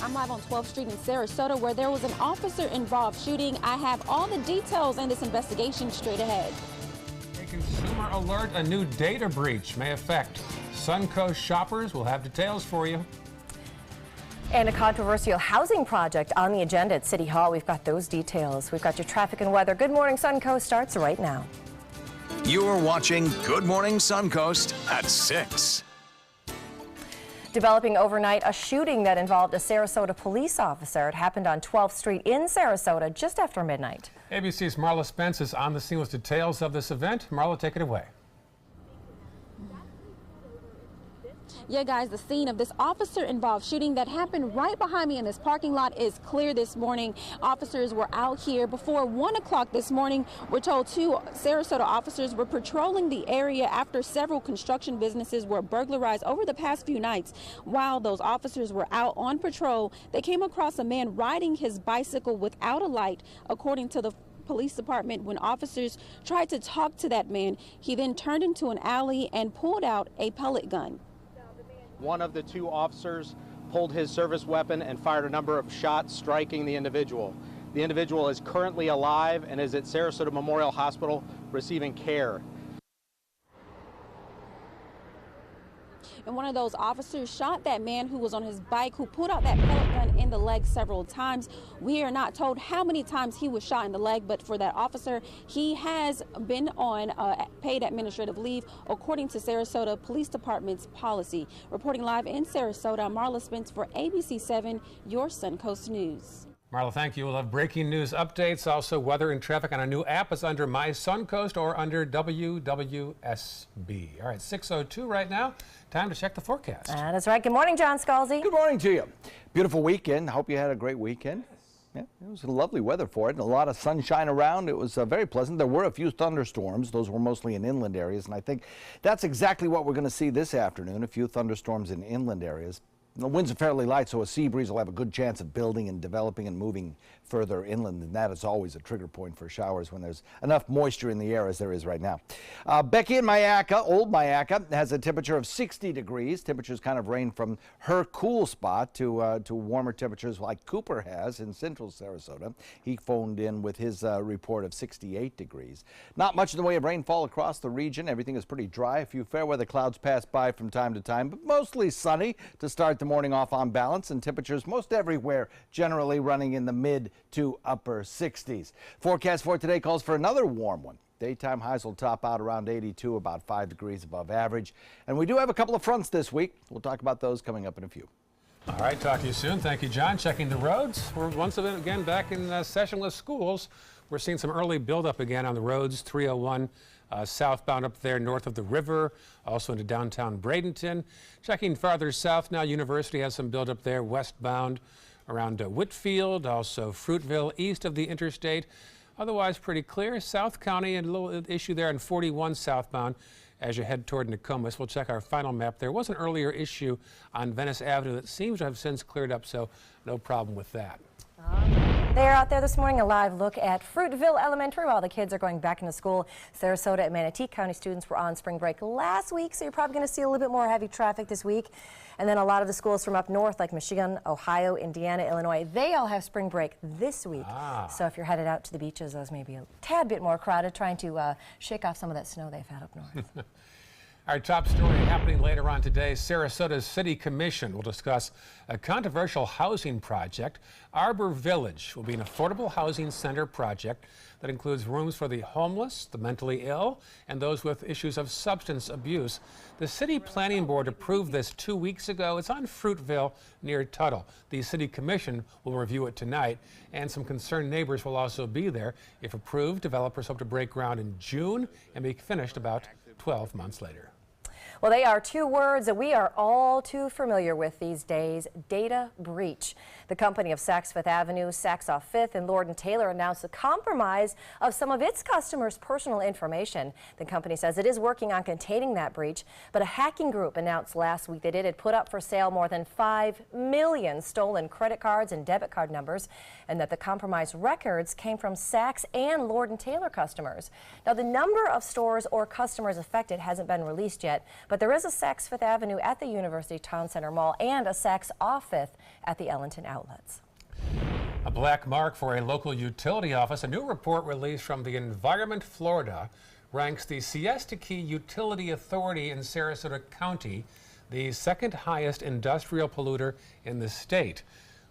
I'm live on 12th Street in Sarasota where there was an officer-involved shooting. I have all the details in this investigation straight ahead. A consumer alert, a new data breach may affect Suncoast shoppers. We'll have details for you. And a controversial housing project on the agenda at City Hall. We've got those details. We've got your traffic and weather. Good Morning Suncoast starts right now. You're watching Good Morning Suncoast at 6. Developing overnight, a shooting that involved a Sarasota police officer. It happened on 12th Street in Sarasota just after midnight. ABC's Marla Spence is on the scene with details of this event. Marla, take it away. Yeah, guys, the scene of this officer-involved shooting that happened right behind me in this parking lot is clear this morning. Officers were out here before 1 o'clock this morning. We're told 2 Sarasota officers were patrolling the area after several construction businesses were burglarized over the past few nights. While those officers were out on patrol, they came across a man riding his bicycle without a light, according to the police department. When officers tried to talk to that man, he then turned into an alley and pulled out a pellet gun. One of the 2 officers pulled his service weapon and fired a number of shots, striking the individual. The individual is currently alive and is at Sarasota Memorial Hospital receiving care. And one of those officers shot that man who was on his bike, who pulled out that pellet gun in the leg several times. We are not told how many times he was shot in the leg, but for that officer, he has been on paid administrative leave, according to Sarasota Police Department's policy. Reporting live in Sarasota, Marla Spence for ABC 7, your Suncoast News. Marla, thank you. We'll have breaking news updates, also weather and traffic on a new app. It's under My Suncoast or under WWSB. All right, 6:02 right now. Time to check the forecast. That is right. Good morning, John Scalzi. Good morning to you. Beautiful weekend. Hope you had a great weekend. Yeah, it was lovely weather for it and a lot of sunshine around. It was very pleasant. There were a few thunderstorms. Those were mostly in inland areas, and I think that's exactly what we're going to see this afternoon, a few thunderstorms in inland areas. The winds are fairly light, so a sea breeze will have a good chance of building and developing and moving further inland, and that is always a trigger point for showers when there's enough moisture in the air as there is right now. Becky in Mayaca, old Mayaca, has a temperature of 60 degrees. Temperatures kind of range from her cool spot to warmer temperatures like Cooper has in central Sarasota. He phoned in with his report of 68 degrees. Not much in the way of rainfall across the region. Everything is pretty dry. A few fair weather clouds pass by from time to time, but mostly sunny to start the morning off on balance, and temperatures most everywhere generally running in the mid to upper 60s. Forecast for today calls for another warm one. Daytime highs will top out around 82, about 5 degrees above average. And we do have a couple of fronts this week. We'll talk about those coming up in a few. All right, talk to you soon. Thank you, John. Checking the roads. We're once again back in sessionless schools. We're seeing some early buildup again on the roads. 301 southbound up there north of the river, also into downtown Bradenton. Checking farther south now, University has some buildup there westbound around Whitfield, also Fruitville east of the interstate. Otherwise pretty clear. South County, and a little issue there in 41 southbound as you head toward Nokomis. We'll check our final map. There was an earlier issue on Venice Avenue that seems to have since cleared up, so no problem with that. They're out there this morning, a live look at Fruitville Elementary while the kids are going back into school. Sarasota and Manatee County students were on spring break last week, so you're probably going to see a little bit more heavy traffic this week. And then a lot of the schools from up north, like Michigan, Ohio, Indiana, Illinois, they all have spring break this week. So if you're headed out to the beaches, those may be a tad bit more crowded, trying to shake off some of that snow they've had up north. Our top story happening later on today, Sarasota's City Commission will discuss a controversial housing project. Arbor Village will be an affordable housing center project that includes rooms for the homeless, the mentally ill, and those with issues of substance abuse. The City Planning Board approved this 2 weeks ago. It's on Fruitville near Tuttle. The City Commission will review it tonight, and some concerned neighbors will also be there. If approved, developers hope to break ground in June and be finished about 12 months later. Well, they are 2 words that we are all too familiar with these days: data breach. The company of Saks Fifth Avenue, Saks off Fifth, and Lord & Taylor announced a compromise of some of its customers' personal information. The company says it is working on containing that breach, but a hacking group announced last week that it had put up for sale more than 5 million stolen credit cards and debit card numbers, and that the compromised records came from Saks and Lord & Taylor customers. Now, the number of stores or customers affected hasn't been released yet, But there is a Saks Fifth Avenue at the University Town Center Mall and a Saks off Fifth at the Ellington Outlets. A black mark for a local utility office. A new report released from the Environment Florida ranks the Siesta Key Utility Authority in Sarasota County the second highest industrial polluter in the state.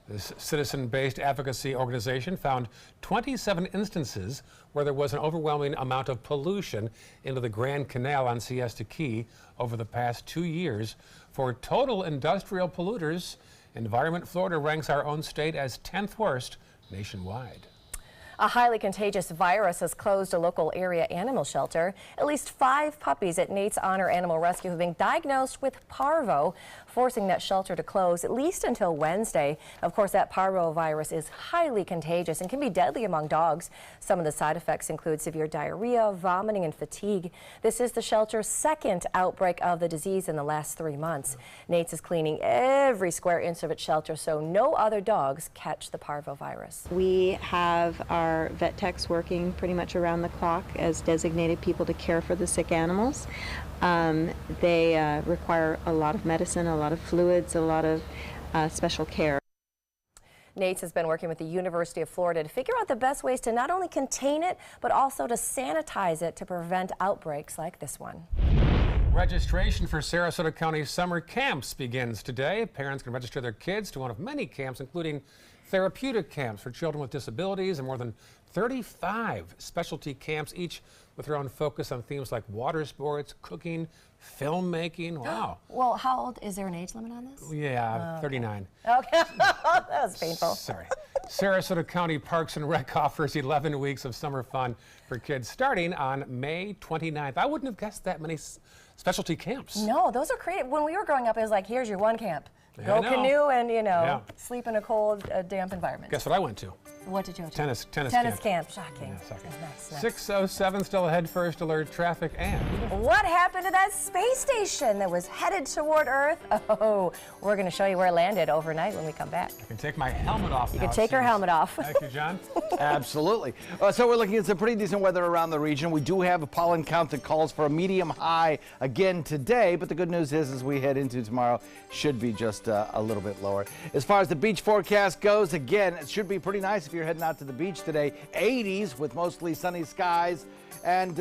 This citizen-based advocacy organization found 27 instances where there was an overwhelming amount of pollution into the Grand Canal on Siesta Key over the past 2 years. For total industrial polluters, Environment Florida ranks our own state as 10th worst nationwide. A highly contagious virus has closed a local area animal shelter. At least 5 puppies at Nate's Honor Animal Rescue have been diagnosed with parvo, forcing that shelter to close at least until Wednesday. Of course, that parvo virus is highly contagious and can be deadly among dogs. Some of the side effects include severe diarrhea, vomiting, and fatigue. This is the shelter's second outbreak of the disease in the last 3 months. Nate's is cleaning every square inch of its shelter so no other dogs catch the parvo virus. We have our vet techs working pretty much around the clock as designated people to care for the sick animals. They require a lot of medicine, a lot of fluids, a lot of special care. Nate's has been working with the University of Florida to figure out the best ways to not only contain it, but also to sanitize it to prevent outbreaks like this one. Registration for Sarasota County summer camps begins today. Parents can register their kids to one of many camps, including therapeutic camps for children with disabilities and more than 35 specialty camps, each with their own focus on themes like water sports, cooking, filmmaking. Wow. Well, how old? Is there an age limit on this? Yeah, 39. Okay, that was painful. Sorry. Sarasota County Parks and Rec offers 11 weeks of summer fun for kids starting on May 29th. I wouldn't have guessed that many specialty camps. No, those are creative. When we were growing up, it was like, here's your one camp. Yeah, Go canoe and, sleep in a cold, damp environment. Guess what I went to? What did you go to? Tennis camp. Shocking. Yeah, shocking. Nice. 6:07 still ahead. First alert traffic and what happened to that space station that was headed toward Earth? Oh, we're going to show you where it landed overnight when we come back. I can take my helmet off now. You can take your helmet off. Thank you, John. Absolutely. So we're looking at some pretty decent weather around the region. We do have a pollen count that calls for a medium high again today, but the good news is as we head into tomorrow, should be just a little bit lower. As far as the beach forecast goes, again, it should be pretty nice if you're heading out to the beach today. 80s with mostly sunny skies and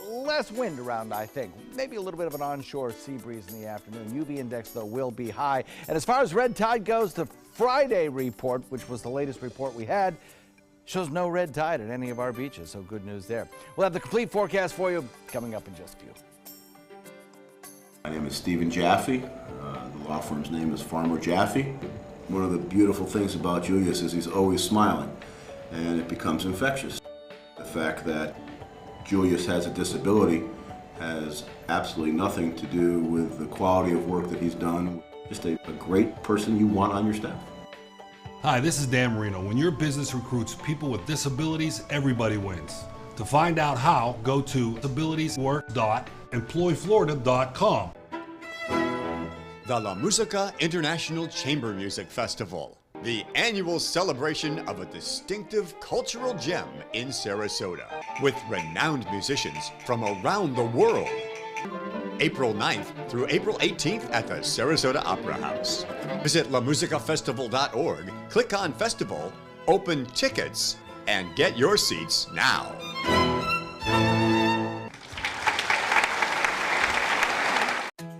less wind around, I think. Maybe a little bit of an onshore sea breeze in the afternoon. UV index, though, will be high. And as far as red tide goes, the Friday report, which was the latest report we had, shows no red tide at any of our beaches, so good news there. We'll have the complete forecast for you coming up in just a few. My name is Stephen Jaffe. The law firm's name is Farmer Jaffe. One of the beautiful things about Julius is he's always smiling, and it becomes infectious. The fact that Julius has a disability has absolutely nothing to do with the quality of work that he's done. Just a great person you want on your staff. Hi, this is Dan Marino. When your business recruits people with disabilities, everybody wins. To find out how, go to disabilitieswork.employflorida.com. The La Musica International Chamber Music Festival, the annual celebration of a distinctive cultural gem in Sarasota, with renowned musicians from around the world. April 9th through April 18th at the Sarasota Opera House. Visit lamusicafestival.org, click on Festival, open tickets, and get your seats now.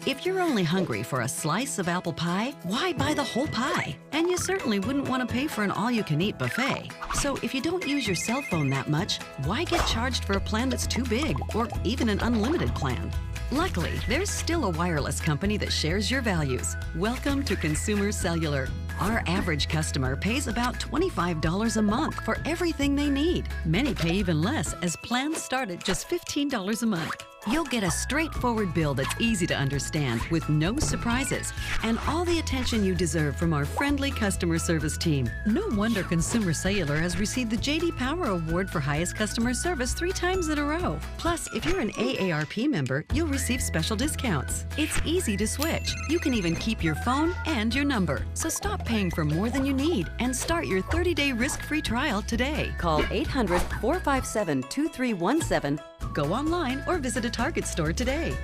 If you're only hungry for a slice of apple pie, why buy the whole pie? And you certainly wouldn't want to pay for an all-you-can-eat buffet. So if you don't use your cell phone that much, why get charged for a plan that's too big or even an unlimited plan? Luckily, there's still a wireless company that shares your values. Welcome to Consumer Cellular. Our average customer pays about $25 a month for everything they need. Many pay even less, as plans start at just $15 a month. You'll get a straightforward bill that's easy to understand with no surprises and all the attention you deserve from our friendly customer service team. No wonder Consumer Cellular has received the J.D. Power Award for highest customer service 3 times in a row. Plus, if you're an AARP member, you'll receive special discounts. It's easy to switch. You can even keep your phone and your number. So stop paying for more than you need and start your 30-day risk-free trial today. Call 800-457-2317. Go online or visit a Target store today.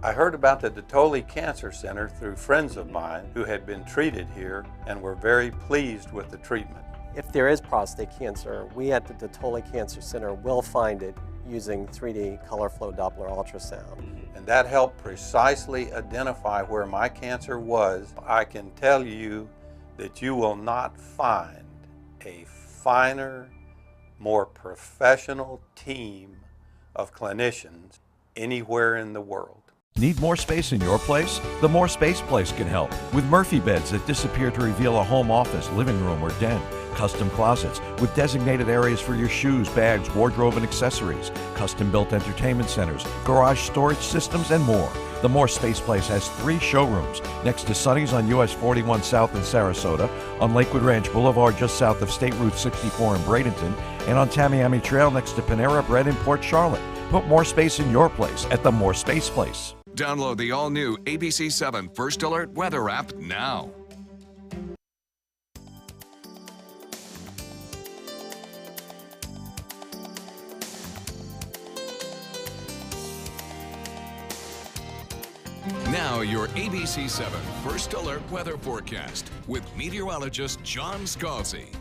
I heard about the Dotoli Cancer Center through friends of mine who had been treated here and were very pleased with the treatment. If there is prostate cancer, we at the Dotoli Cancer Center will find it using 3D color flow Doppler ultrasound. And that helped precisely identify where my cancer was. I can tell you that you will not find a finer, more professional team of clinicians anywhere in the world. Need more space in your place? The More Space Place can help with Murphy beds that disappear to reveal a home office, living room, or den. Custom closets with designated areas for your shoes, bags, wardrobe, and accessories. Custom-built entertainment centers, garage storage systems, and more. The More Space Place has 3 showrooms next to Sonny's on US 41 South in Sarasota, on Lakewood Ranch Boulevard just south of State Route 64 in Bradenton, and on Tamiami Trail next to Panera Bread in Port Charlotte. Put more space in your place at the More Space Place. Download the all-new ABC 7 First Alert weather app now. Now your ABC 7 First Alert weather forecast with meteorologist John Scalzi.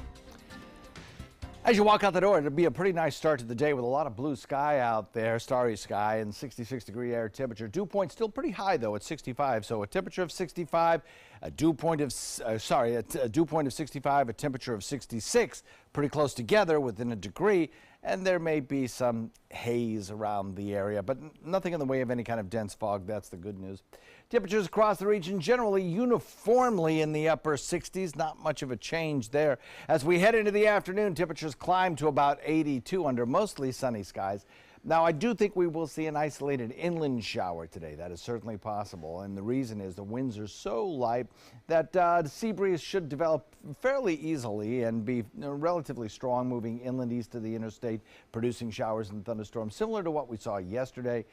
As you walk out the door, it'll be a pretty nice start to the day with a lot of blue sky out there, starry sky, and 66-degree air temperature. Dew point still pretty high though at 65. So a temperature of 65, a dew point of 65, a temperature of 66, pretty close together within a degree. And there may be some haze around the area, but nothing in the way of any kind of dense fog. That's the good news. Temperatures across the region generally uniformly in the upper 60s. Not much of a change there. As we head into the afternoon, temperatures climb to about 82 under mostly sunny skies. Now, I do think we will see an isolated inland shower today. That is certainly possible, and the reason is the winds are so light that the sea breeze should develop fairly easily and be relatively strong moving inland east of the interstate, producing showers and thunderstorms similar to what we saw yesterday.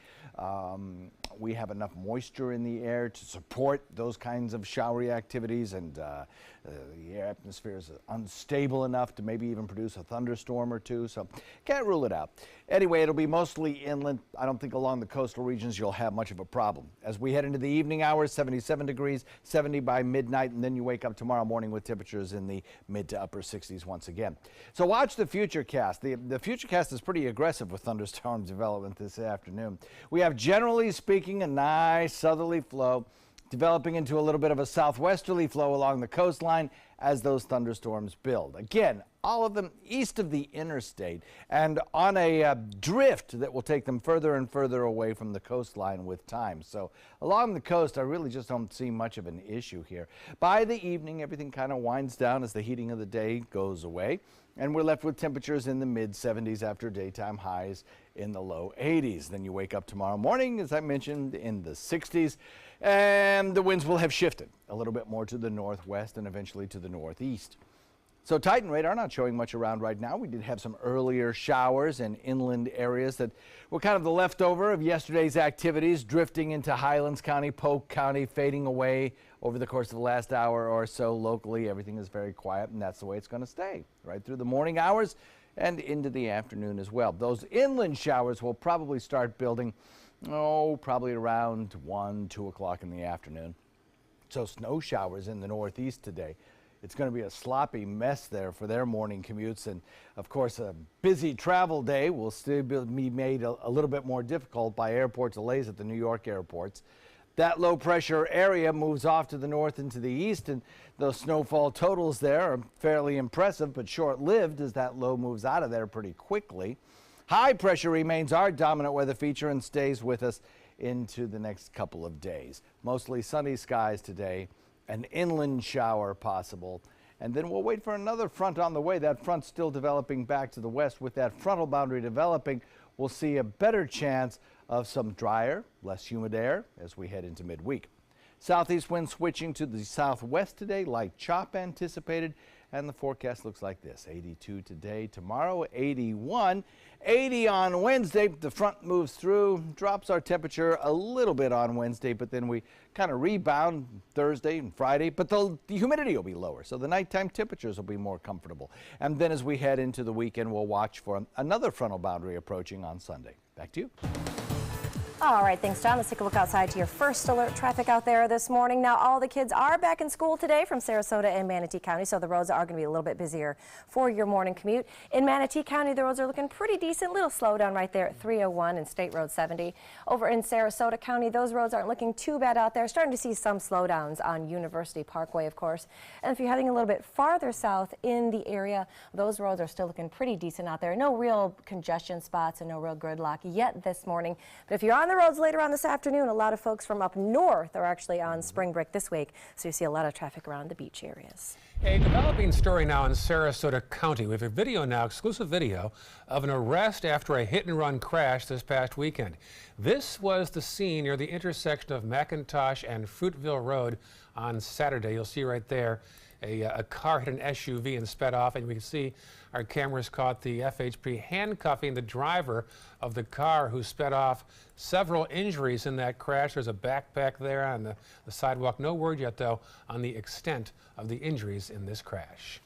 We have enough moisture in the air to support those kinds of showery activities, and the air atmosphere is unstable enough to maybe even produce a thunderstorm or two, so can't rule it out. Anyway, it'll be mostly inland. I don't think along the coastal regions you'll have much of a problem. As we head into the evening hours, 77 degrees, 70 by midnight, and then you wake up tomorrow morning with temperatures in the mid to upper 60s once again. So watch the futurecast. The futurecast is pretty aggressive with thunderstorm development this afternoon. We have, generally speaking, a nice southerly flow developing into a little bit of a southwesterly flow along the coastline as those thunderstorms build. Again, all of them east of the interstate and on a drift that will take them further and further away from the coastline with time. So along the coast, I really just don't see much of an issue here. By the evening, everything kind of winds down as the heating of the day goes away, and we're left with temperatures in the mid-70s after daytime highs in the low 80s. Then you wake up tomorrow morning, as I mentioned, in the 60s, and the winds will have shifted a little bit more to the northwest and eventually to the northeast. So Titan radar not showing much around right now. We did have some earlier showers in inland areas that were kind of the leftover of yesterday's activities, drifting into Highlands County, Polk County, fading away over the course of the last hour or so. Locally, everything is very quiet, and that's the way it's going to stay right through the morning hours and into the afternoon as well. Those inland showers will probably start building, probably around 1, 2 o'clock in the afternoon. So snow showers in the northeast today. It's going to be a sloppy mess there for their morning commutes, and of course a busy travel day will still be made a little bit more difficult by airport delays at the New York airports. That low pressure area moves off to the north and to the east, and those snowfall totals there are fairly impressive but short-lived as that low moves out of there pretty quickly. High pressure remains our dominant weather feature and stays with us into the next couple of days. Mostly sunny skies today. An inland shower possible, and then we'll wait for another front on the way. That front still developing back to the west. With that frontal boundary developing, we'll see a better chance of some drier, less humid air as we head into midweek. Southeast wind switching to the southwest today, light chop anticipated, and the forecast looks like this: 82 today, tomorrow 81, 80 on Wednesday. The front moves through, drops our temperature a little bit on Wednesday, but then we kind of rebound Thursday and Friday, but the humidity will be lower, so the nighttime temperatures will be more comfortable. And then as we head into the weekend, we'll watch for another frontal boundary approaching on Sunday. Back to you. All right, thanks, John. Let's take a look outside to your first alert traffic out there this morning. Now, all the kids are back in school today from Sarasota and Manatee County, so the roads are going to be a little bit busier for your morning commute. In Manatee County, the roads are looking pretty decent. Little slowdown right there at 301 and State Road 70. Over in Sarasota County, those roads aren't looking too bad out there. Starting to see some slowdowns on University Parkway, of course. And if you're heading a little bit farther south in the area, those roads are still looking pretty decent out there. No real congestion spots and no real gridlock yet this morning. But if you're on the roads later on this afternoon, a lot of folks from up north are actually on spring break this week, so you see a lot of traffic around the beach areas. A developing story now in Sarasota County. We have a video now, exclusive video, of an arrest after a hit-and-run crash this past weekend. This was the scene near the intersection of McIntosh and Fruitville Road on Saturday. You'll see right there a car hit an SUV and sped off, and we can see our cameras caught the FHP handcuffing the driver of the car who sped off. Several injuries in that crash. There's a backpack there on the sidewalk. No word yet, though, on the extent of the injuries in this crash.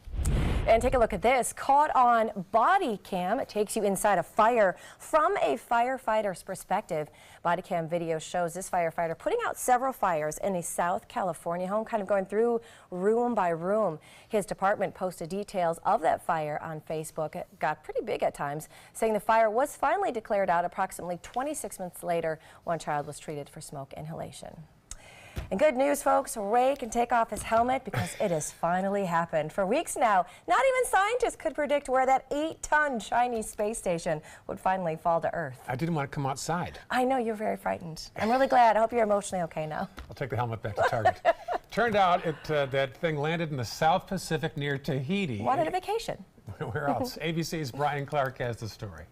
And take a look at this, caught on body cam. It takes you inside a fire from a firefighter's perspective. Body cam video shows this firefighter putting out several fires in a South California home, kind of going through room by room. His department posted details of that fire on Facebook. It got pretty big at times, saying the fire was finally declared out approximately 26 minutes later. One child was treated for smoke inhalation. And good news, folks, Ray can take off his helmet because it has finally happened. For weeks now, not even scientists could predict where that 8-ton Chinese space station would finally fall to Earth. I didn't want to come outside. I know, you're very frightened. I'm really glad. I hope you're emotionally okay now. I'll take the helmet back to Target. Turned out that thing landed in the South Pacific near Tahiti. Wanted a vacation. Where else? ABC's Brian Clark has the story.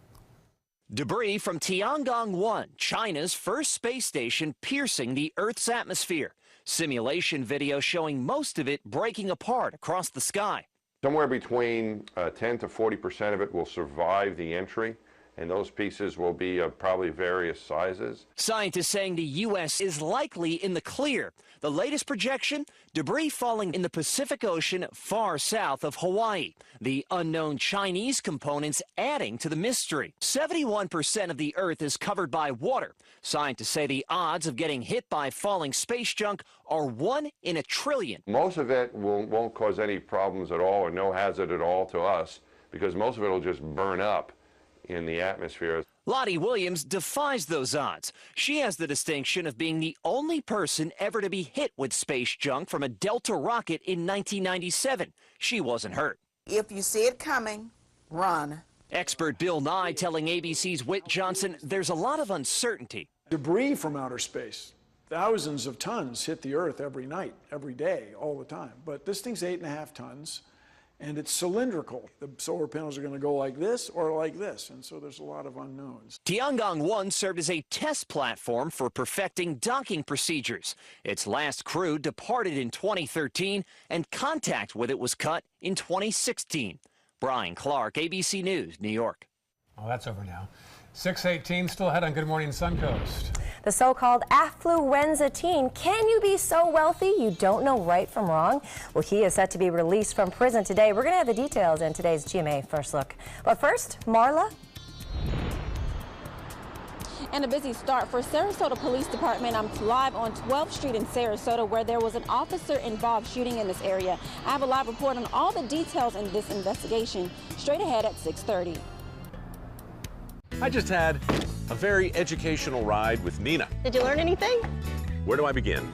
Debris from Tiangong-1, China's first space station, piercing the Earth's atmosphere. Simulation video showing most of it breaking apart across the sky. Somewhere between 10 to 40% of it will survive the entry, and those pieces will be of probably various sizes. Scientists saying the U.S. is likely in the clear. The latest projection, debris falling in the Pacific Ocean far south of Hawaii. The unknown Chinese components adding to the mystery. 71% of the Earth is covered by water. Scientists say the odds of getting hit by falling space junk are 1 in a trillion. Most of it won't cause any problems at all or no hazard at all to us, because most of it will just burn up in the atmosphere. Lottie Williams defies those odds. She has the distinction of being the only person ever to be hit with space junk from a Delta rocket in 1997. She wasn't hurt. If you see it coming, run. Expert Bill Nye telling ABC's Whit Johnson there's a lot of uncertainty. Debris from outer space, thousands of tons hit the Earth every night, every day, all the time. But this thing's 8.5 tons. And it's cylindrical. The solar panels are going to go like this or like this, and so there's a lot of unknowns. Tiangong-1 served as a test platform for perfecting docking procedures. Its last crew departed in 2013, and contact with it was cut in 2016. Brian Clark, ABC News, New York. Oh, that's over now. 6:18, still ahead on Good Morning Suncoast. The so-called affluenza teen. Can you be so wealthy you don't know right from wrong? Well, he is set to be released from prison today. We're going to have the details in today's GMA First Look. But first, Marla. And a busy start for Sarasota Police Department. I'm live on 12th Street in Sarasota, where there was an officer-involved shooting in this area. I have a live report on all the details in this investigation straight ahead at 6:30. I just had a very educational ride with Nina. Did you learn anything? Where do I begin?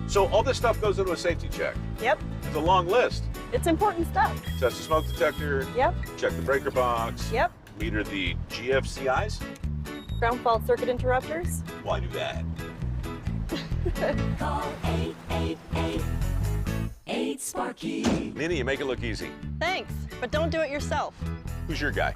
So all this stuff goes into a safety check. Yep. It's a long list. It's important stuff. Test the smoke detector. Yep. Check the breaker box. Yep. Meter the GFCIs. Ground fault circuit interrupters. Why do that? Call 888-8-SPARKY. Nina, you make it look easy. Thanks, but don't do it yourself. Who's your guy?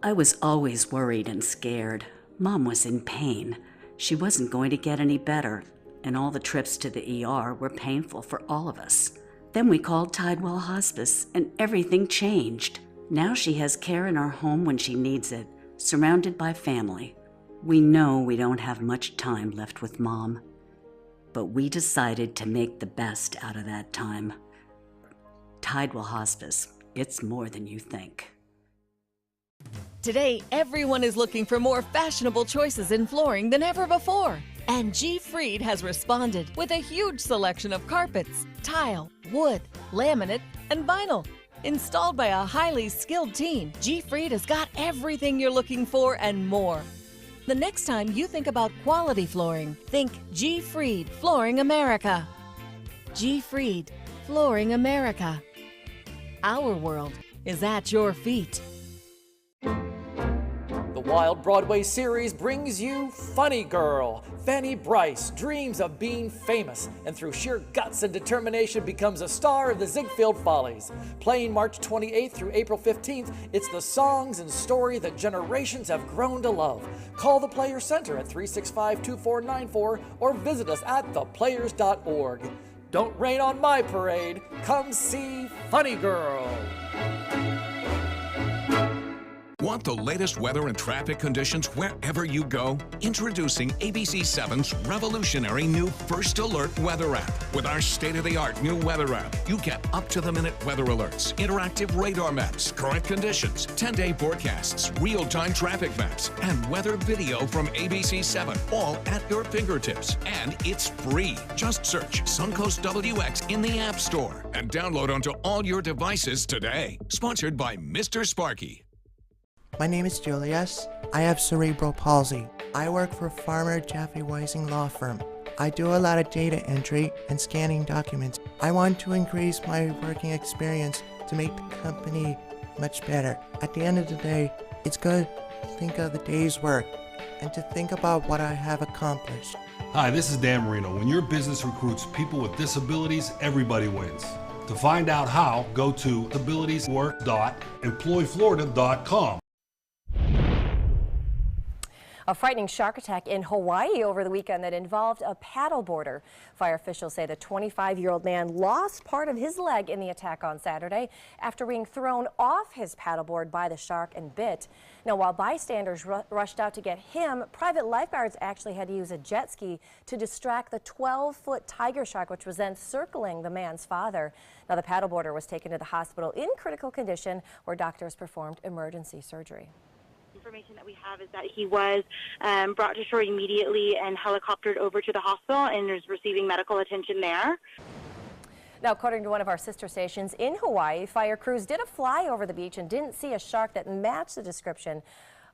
I was always worried and scared. Mom was in pain. She wasn't going to get any better, and all the trips to the ER were painful for all of us. Then we called Tidewell Hospice, and everything changed. Now she has care in our home when she needs it, surrounded by family. We know we don't have much time left with Mom, but we decided to make the best out of that time. Tidewell Hospice, it's more than you think. Today, everyone is looking for more fashionable choices in flooring than ever before. And G. Fried has responded with a huge selection of carpets, tile, wood, laminate, and vinyl. Installed by a highly skilled team, G. Fried has got everything you're looking for and more. The next time you think about quality flooring, think G. Fried Flooring America. G. Fried Flooring America. Our world is at your feet. The Wild Broadway series brings you Funny Girl. Fanny Bryce dreams of being famous and through sheer guts and determination becomes a star of the Ziegfeld Follies. Playing March 28th through April 15th, it's the songs and story that generations have grown to love. Call the Players Center at 365-2494 or visit us at theplayers.org. Don't rain on my parade. Come see Funny Girl. Want the latest weather and traffic conditions wherever you go? Introducing ABC 7's revolutionary new First Alert weather app. With our state-of-the-art new weather app, you get up-to-the-minute weather alerts, interactive radar maps, current conditions, 10-day forecasts, real-time traffic maps, and weather video from ABC 7, all at your fingertips. And it's free. Just search Suncoast WX in the App Store and download onto all your devices today. Sponsored by Mr. Sparky. My name is Julius. I have cerebral palsy. I work for Farmer Jaffe Weising Law Firm. I do a lot of data entry and scanning documents. I want to increase my working experience to make the company much better. At the end of the day, it's good to think of the day's work and to think about what I have accomplished. Hi, this is Dan Marino. When your business recruits people with disabilities, everybody wins. To find out how, go to abilitieswork.employflorida.com. A frightening shark attack in Hawaii over the weekend that involved a paddleboarder. Fire officials say the 25-year-old man lost part of his leg in the attack on Saturday after being thrown off his paddleboard by the shark and bit. Now, while bystanders rushed out to get him, private lifeguards actually had to use a jet ski to distract the 12-foot tiger shark, which was then circling the man's father. Now, the paddleboarder was taken to the hospital in critical condition where doctors performed emergency surgery. Information that we have is that he was brought to shore immediately and helicoptered over to the hospital and is receiving medical attention there. Now, according to one of our sister stations in Hawaii, fire crews did a fly over the beach and didn't see a shark that matched the description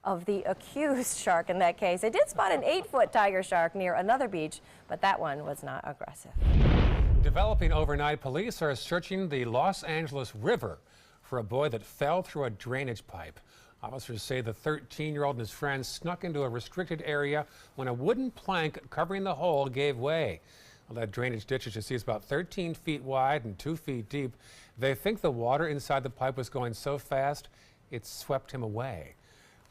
of the accused shark in that case. They did spot an 8-foot tiger shark near another beach, but that one was not aggressive. Developing overnight, police are searching the Los Angeles River for a boy that fell through a drainage pipe. Officers say the 13-year-old and his friends snuck into a restricted area when a wooden plank covering the hole gave way. Well, that drainage ditch, as you see, is about 13 feet wide and 2 feet deep. They think the water inside the pipe was going so fast, it swept him away.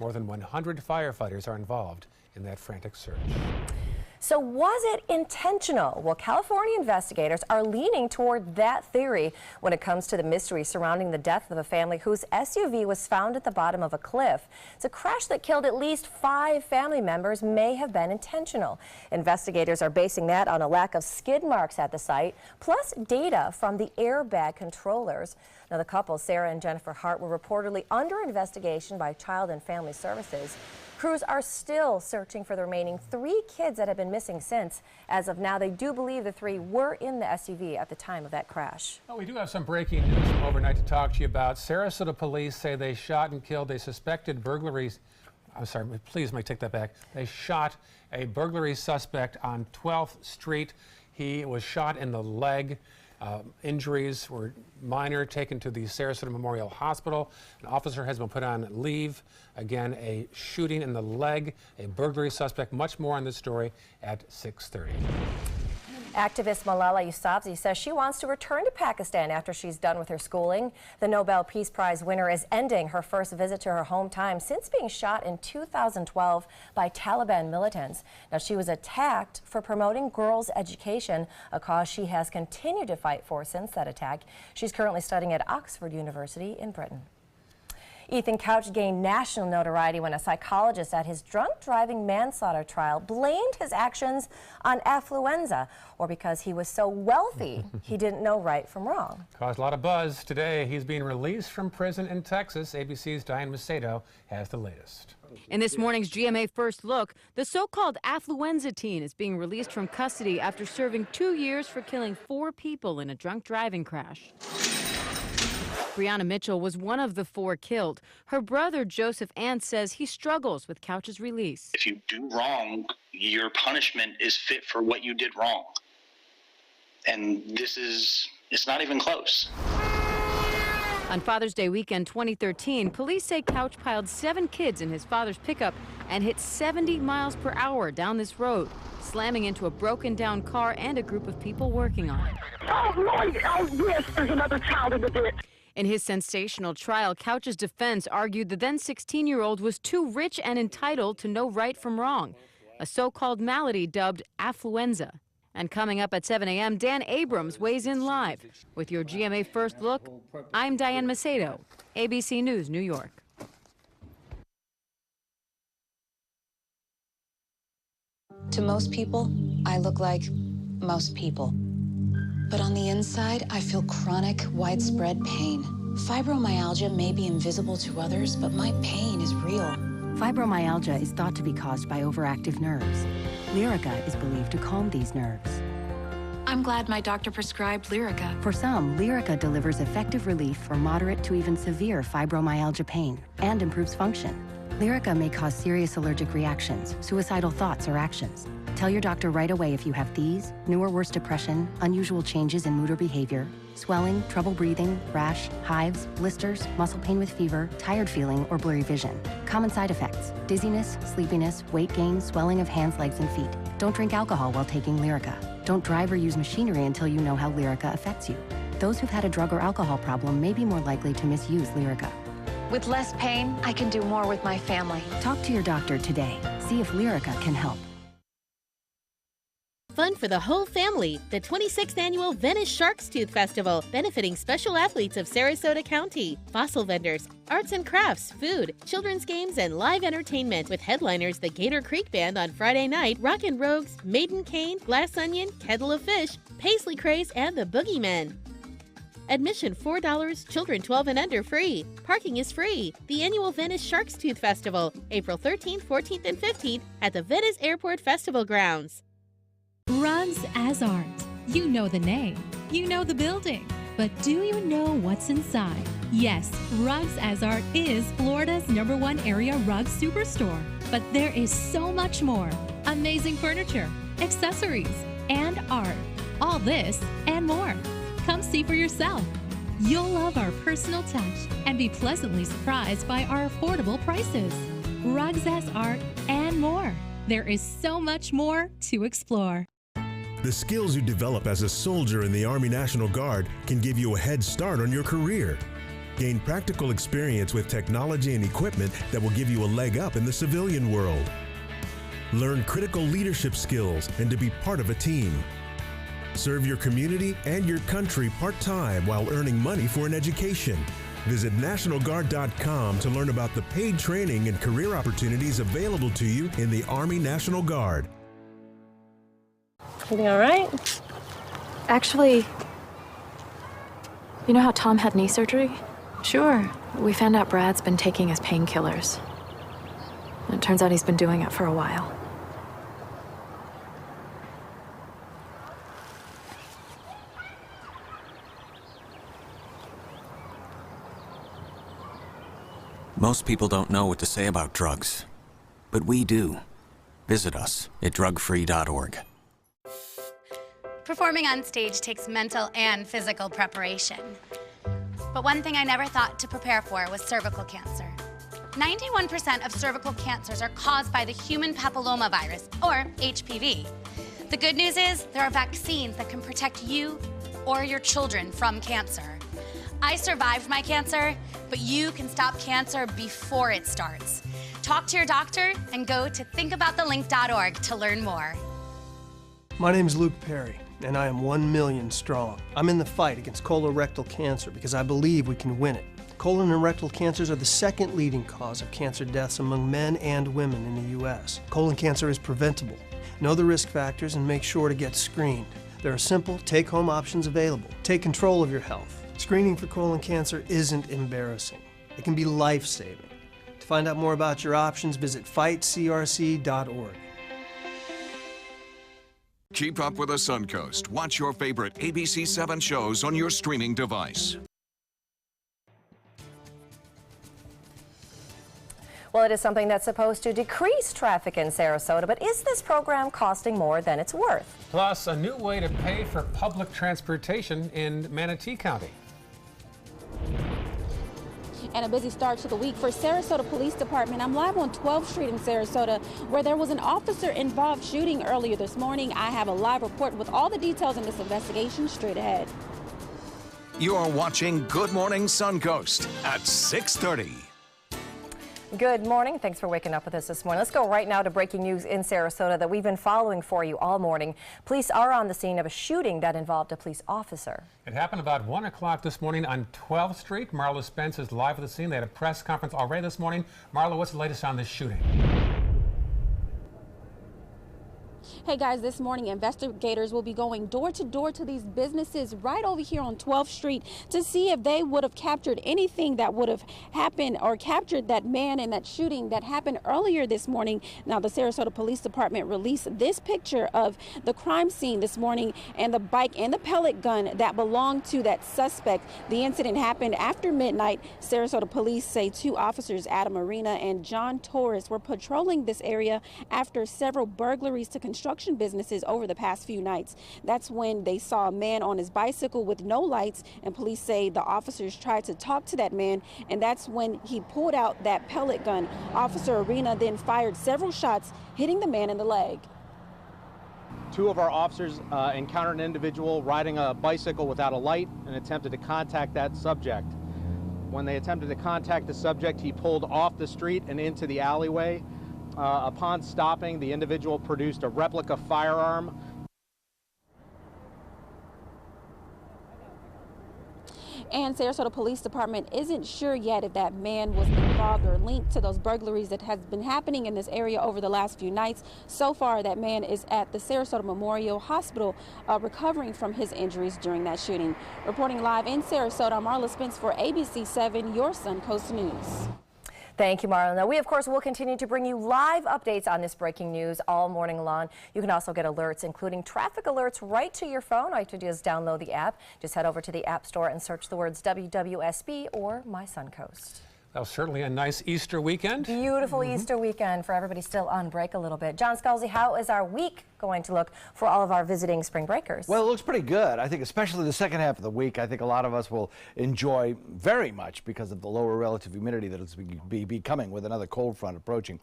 More than 100 firefighters are involved in that frantic search. So was it intentional? Well, California investigators are leaning toward that theory when it comes to the mystery surrounding the death of a family whose SUV was found at the bottom of a cliff. It's a crash that killed at least 5 family members may have been intentional. Investigators are basing that on a lack of skid marks at the site, plus data from the airbag controllers. Now, the couple, Sarah and Jennifer Hart, were reportedly under investigation by Child and Family Services. Crews are still searching for the remaining 3 kids that have been missing since. As of now, they do believe the 3 were in the SUV at the time of that crash. Well, we do have some breaking news from overnight to talk to you about. Sarasota police say they shot and killed a suspected burglary. I'm sorry, please let me take that back. They shot a burglary suspect on 12th Street. He was shot in the leg. Injuries were minor, taken to the Sarasota Memorial Hospital. An officer has been put on leave. Again, a shooting in the leg, a burglary suspect. Much more on this story at 6:30. Activist Malala Yousafzai says she wants to return to Pakistan after she's done with her schooling. The Nobel Peace Prize winner is ending her first visit to her hometown since being shot in 2012 by Taliban militants. Now, she was attacked for promoting girls' education, a cause she has continued to fight for since that attack. She's currently studying at Oxford University in Britain. Ethan Couch gained national notoriety when a psychologist at his drunk driving manslaughter trial blamed his actions on affluenza, or because he was so wealthy he didn't know right from wrong. Caused a lot of buzz today. He's being released from prison in Texas. ABC's Diane Macedo has the latest. In this morning's GMA First Look, the so-called affluenza teen is being released from custody after serving 2 years for killing 4 people in a drunk driving crash. Brianna Mitchell was one of the 4 killed. Her brother, Joseph Ann, says he struggles with Couch's release. If you do wrong, your punishment is fit for what you did wrong. And it's not even close. On Father's Day weekend 2013, police say Couch piled 7 kids in his father's pickup and hit 70 miles per hour down this road, slamming into a broken down car and a group of people working on it. Oh, Lord, oh, yes, there's another child in the ditch. In his sensational trial, Couch's defense argued the then 16-year-old was too rich and entitled to know right from wrong, a so-called malady dubbed affluenza. And coming up at 7 a.m., Dan Abrams weighs in live. With your GMA First Look, I'm Diane Macedo, ABC News, New York. To most people, I look like most people. But on the inside, I feel chronic, widespread pain. Fibromyalgia may be invisible to others, but my pain is real. Fibromyalgia is thought to be caused by overactive nerves. Lyrica is believed to calm these nerves. I'm glad my doctor prescribed Lyrica. For some, Lyrica delivers effective relief for moderate to even severe fibromyalgia pain and improves function. Lyrica may cause serious allergic reactions, suicidal thoughts, or actions. Tell your doctor right away if you have these, new or worse depression, unusual changes in mood or behavior, swelling, trouble breathing, rash, hives, blisters, muscle pain with fever, tired feeling, or blurry vision. Common side effects: dizziness, sleepiness, weight gain, swelling of hands, legs, and feet. Don't drink alcohol while taking Lyrica. Don't drive or use machinery until you know how Lyrica affects you. Those who've had a drug or alcohol problem may be more likely to misuse Lyrica. With less pain, I can do more with my family. Talk to your doctor today. See if Lyrica can help. Fun for the whole family, the 26th Annual Venice Shark's Tooth Festival, benefiting special athletes of Sarasota County, fossil vendors, arts and crafts, food, children's games, and live entertainment with headliners the Gator Creek Band on Friday night, Rockin' Rogues, Maiden Cane, Glass Onion, Kettle of Fish, Paisley Craze, and the Boogeymen. Admission $4, children 12 and under free. Parking is free. The annual Venice Shark's Tooth Festival, April 13th, 14th, and 15th at the Venice Airport Festival Grounds. Rugs as Art. You know the name, you know the building, but do you know what's inside? Yes, Rugs as Art is Florida's #1 area rug superstore, but there is so much more. Amazing furniture, accessories, and art. All this and more. Come see for yourself. You'll love our personal touch and be pleasantly surprised by our affordable prices. Rugs as Art and more. There is so much more to explore. The skills you develop as a soldier in the Army National Guard can give you a head start on your career. Gain practical experience with technology and equipment that will give you a leg up in the civilian world. Learn critical leadership skills and to be part of a team. Serve your community and your country part-time while earning money for an education. Visit NationalGuard.com to learn about the paid training and career opportunities available to you in the Army National Guard. Everything all right? Actually, you know how Tom had knee surgery? Sure. We found out Brad's been taking his painkillers. And it turns out he's been doing it for a while. Most people don't know what to say about drugs, but we do. Visit us at drugfree.org. Performing on stage takes mental and physical preparation. But one thing I never thought to prepare for was cervical cancer. 91% of cervical cancers are caused by the human papillomavirus, or HPV. The good news is there are vaccines that can protect you or your children from cancer. I survived my cancer, but you can stop cancer before it starts. Talk to your doctor and go to thinkaboutthelink.org to learn more. My name is Luke Perry, and I am 1 million strong. I'm in the fight against colorectal cancer because I believe we can win it. Colon and rectal cancers are the second leading cause of cancer deaths among men and women in the U.S. Colon cancer is preventable. Know the risk factors and make sure to get screened. There are simple, take-home options available. Take control of your health. Screening for colon cancer isn't embarrassing. It can be life-saving. To find out more about your options, visit fightcrc.org. Keep up with the Suncoast. Watch your favorite ABC 7 shows on your streaming device. Well, it is something that's supposed to decrease traffic in Sarasota, but is this program costing more than it's worth? Plus, a new way to pay for public transportation in Manatee County. And a busy start to the week for Sarasota Police Department. I'm live on 12th Street in Sarasota, where there was an officer-involved shooting earlier this morning. I have a live report with all the details in this investigation straight ahead. You're watching Good Morning Suncoast at 6:30. Good morning. Thanks for waking up with us this morning. Let's go right now to breaking news in Sarasota that we've been following for you all morning. Police are on the scene of a shooting that involved a police officer. It happened about 1 o'clock this morning on 12th Street. Marla Spence is live at the scene. They had a press conference already this morning. Marla, what's the latest on this shooting? Hey guys, this morning investigators will be going door to door to these businesses right over here on 12th Street to see if they would have captured anything that would have happened or captured that man in that shooting that happened earlier this morning. Now, the Sarasota Police Department released this picture of the crime scene this morning and the bike and the pellet gun that belonged to that suspect. The incident happened after midnight. Sarasota police say two officers, Adam Arena and John Torres, were patrolling this area after several burglaries to construction businesses over the past few nights. That's when they saw a man on his bicycle with no lights, and police say the officers tried to talk to that man, and that's when he pulled out that pellet gun. Officer Arena then fired several shots, hitting the man in the leg. Two of our officers encountered an individual riding a bicycle without a light and attempted to contact that subject. When they attempted to contact the subject, he pulled off the street and into the alleyway. Upon stopping, the individual produced a replica firearm. And Sarasota Police Department isn't sure yet if that man was involved or linked to those burglaries that has been happening in this area over the last few nights. So far, that man is at the Sarasota Memorial Hospital recovering from his injuries during that shooting. Reporting live in Sarasota, I'm Marla Spence for ABC 7, your Suncoast News. Thank you, Marla. Now, we, of course, will continue to bring you live updates on this breaking news all morning long. You can also get alerts, including traffic alerts, right to your phone. All you have to do is download the app. Just head over to the App Store and search the words WWSB or My Suncoast. That was certainly a nice Easter weekend. Beautiful Easter weekend for everybody still on break a little bit. John Scalzi, how is our week going to look for all of our visiting spring breakers? Well, it looks pretty good. I think especially the second half of the week, I think a lot of us will enjoy very much because of the lower relative humidity that is be coming with another cold front approaching.